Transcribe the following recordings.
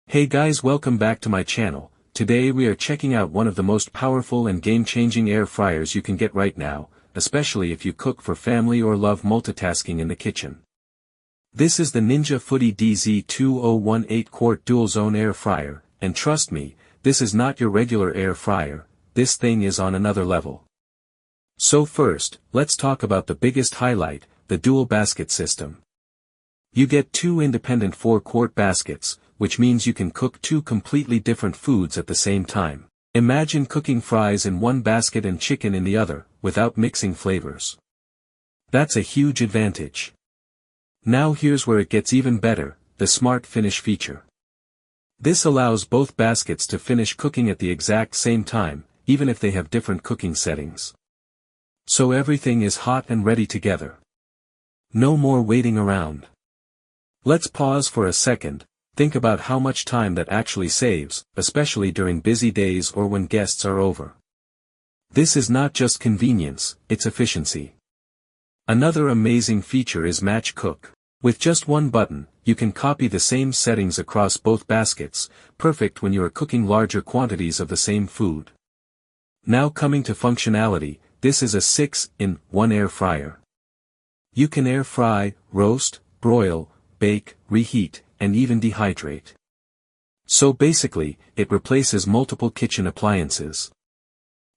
Hey guys, welcome back to my channel. Today we are checking out one of the most powerful and game-changing air fryers you can get right now, especially if you cook for family or love multitasking in the kitchen. This is the Ninja Foodi DZ2018 8-quart dual-zone air fryer, and trust me, this is not your regular air fryer, this thing is on another level. So first, let's talk about the biggest highlight, the dual basket system. You get two independent 4-quart baskets, which means you can cook two completely different foods at the same time. Imagine cooking fries in one basket and chicken in the other, without mixing flavors. That's a huge advantage. Now here's where it gets even better, the Smart Finish feature. This allows both baskets to finish cooking at the exact same time, even if they have different cooking settings. So everything is hot and ready together. No more waiting around. Let's pause for a second. Think about how much time that actually saves, especially during busy days or when guests are over. This is not just convenience, it's efficiency. Another amazing feature is Match Cook. With just one button, you can copy the same settings across both baskets, perfect when you are cooking larger quantities of the same food. Now coming to functionality, this is a 6-in-1 air fryer. You can air fry, roast, broil, bake, reheat, and even dehydrate. So basically, it replaces multiple kitchen appliances.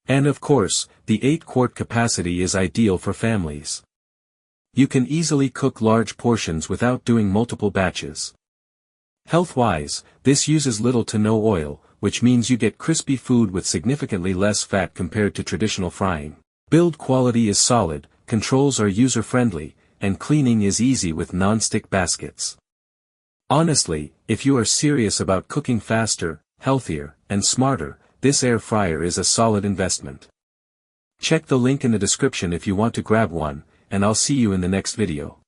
And of course, the 8-quart capacity is ideal for families. You can easily cook large portions without doing multiple batches. Health-wise, this uses little to no oil, which means you get crispy food with significantly less fat compared to traditional frying. Build quality is solid, controls are user-friendly, and cleaning is easy with non-stick baskets. Honestly, if you are serious about cooking faster, healthier, and smarter, this air fryer is a solid investment. Check the link in the description if you want to grab one, and I'll see you in the next video.